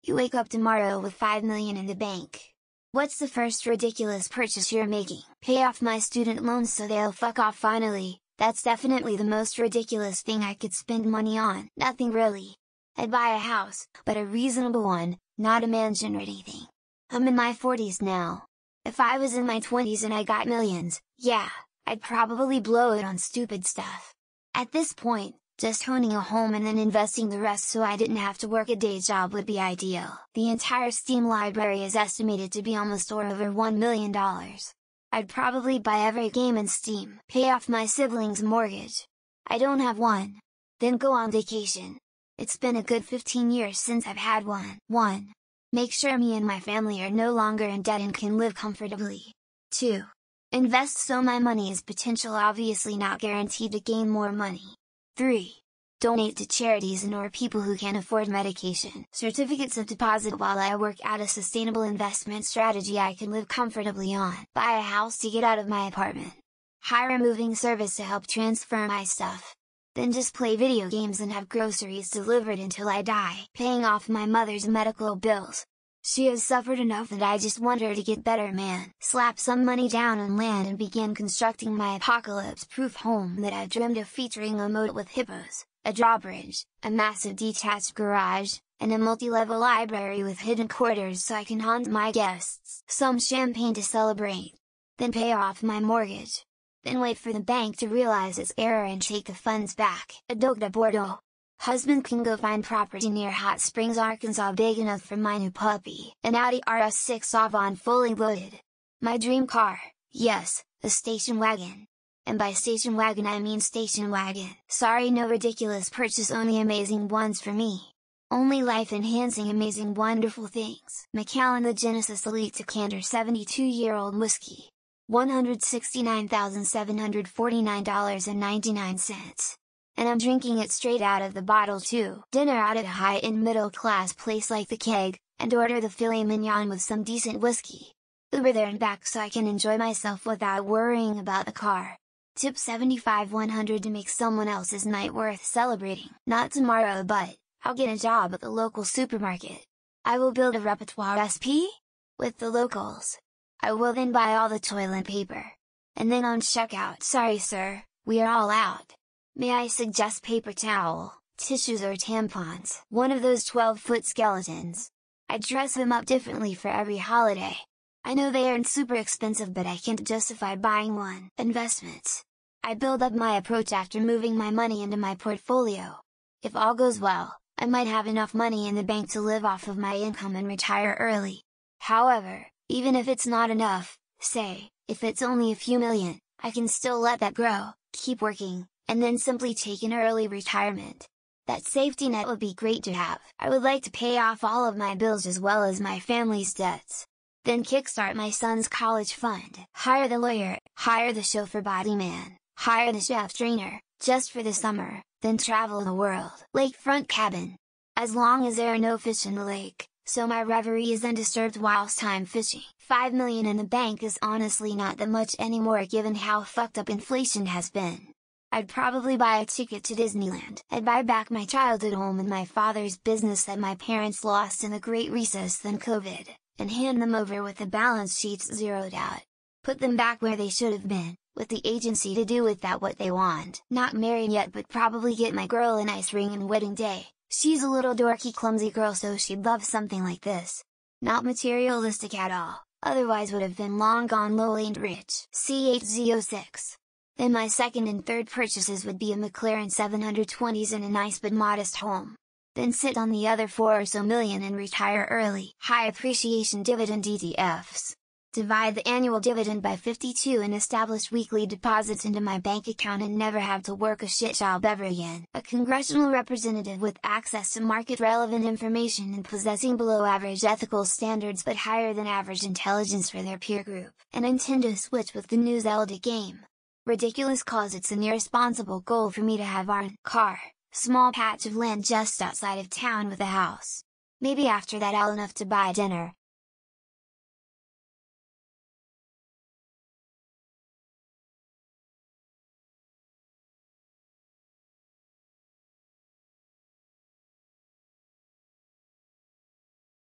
You wake up tomorrow with 5 million in the bank. What's the first ridiculous purchase you're making? Pay off my student loans so they'll fuck off finally. That's definitely the most ridiculous thing I could spend money on. Nothing really. I'd buy a house, but a reasonable one, not a mansion or anything. I'm in my 40s now. If I was in my 20s and I got millions, yeah, I'd probably blow it on stupid stuff. At this point, just owning a home and then investing the rest so I didn't have to work a day job would be ideal. The entire Steam library is estimated to be almost or over $1 million. I'd probably buy every game in Steam. Pay off my siblings' mortgage. I don't have one. Then go on vacation. It's been a good 15 years since I've had one. 1. Make sure me and my family are no longer in debt and can live comfortably. 2. Invest so my money is potential, obviously not guaranteed to gain more money. 3. Donate to charities and or people who can't afford medication. Certificates of deposit while I work out a sustainable investment strategy I can live comfortably on. Buy a house to get out of my apartment. Hire a moving service to help transfer my stuff. Then just play video games and have groceries delivered until I die. Paying off my mother's medical bills. She has suffered enough that I just want her to get better, man. Slap some money down on land and begin constructing my apocalypse-proof home that I've dreamed of, featuring a moat with hippos, a drawbridge, a massive detached garage, and a multi-level library with hidden quarters so I can haunt my guests. Some champagne to celebrate. Then pay off my mortgage. Then wait for the bank to realize its error and take the funds back. Adult de Bordeaux. Husband can go find property near Hot Springs, Arkansas big enough for my new puppy. An Audi RS6 Avant fully loaded. My dream car, yes, a station wagon. And by station wagon I mean station wagon. Sorry, no ridiculous purchase, only amazing ones for me. Only life-enhancing amazing wonderful things. Macallan the Genesis Elite Decanter 72-year-old whiskey. $169,749.99. And I'm drinking it straight out of the bottle too. Dinner out at a high-end middle-class place like the Keg, and order the filet mignon with some decent whiskey. Uber there and back so I can enjoy myself without worrying about the car. Tip 75-100 to make someone else's night worth celebrating. Not tomorrow, but I'll get a job at the local supermarket. I will build a repertoire SP? With the locals. I will then buy all the toilet paper. And then on checkout, sorry sir, we are all out. May I suggest paper towel, tissues or tampons? One of those 12-foot skeletons. I dress them up differently for every holiday. I know they aren't super expensive, but I can't justify buying one. Investments. I build up my approach after moving my money into my portfolio. If all goes well, I might have enough money in the bank to live off of my income and retire early. However, even if it's not enough, say, if it's only a few million, I can still let that grow, keep working, and then simply take an early retirement. That safety net would be great to have. I would like to pay off all of my bills as well as my family's debts. Then kickstart my son's college fund. Hire the lawyer, hire the chauffeur body man, hire the chef trainer, just for the summer, then travel the world. Lakefront cabin. As long as there are no fish in the lake, so my reverie is undisturbed whilst I'm fishing. 5 million in the bank is honestly not that much anymore given how fucked up inflation has been. I'd probably buy a ticket to Disneyland. I'd buy back my childhood home and my father's business that my parents lost in the Great Recess then COVID, and hand them over with the balance sheets zeroed out. Put them back where they should have been, with the agency to do with that what they want. Not married yet, but probably get my girl a nice ring and wedding day. She's a little dorky clumsy girl, so she'd love something like this. Not materialistic at all, otherwise would have been long gone lowly and rich. CHZ06. Then my second and third purchases would be a McLaren 720s and a nice but modest home. Then sit on the other 4 or so million and retire early. High appreciation dividend ETFs. Divide the annual dividend by 52 and establish weekly deposits into my bank account and never have to work a shit job ever again. A congressional representative with access to market relevant information and possessing below average ethical standards but higher than average intelligence for their peer group. A Nintendo Switch with the new Zelda game. Ridiculous cause it's an irresponsible goal for me to have our car, small patch of land just outside of town with a house. Maybe after that I'll enough to buy dinner,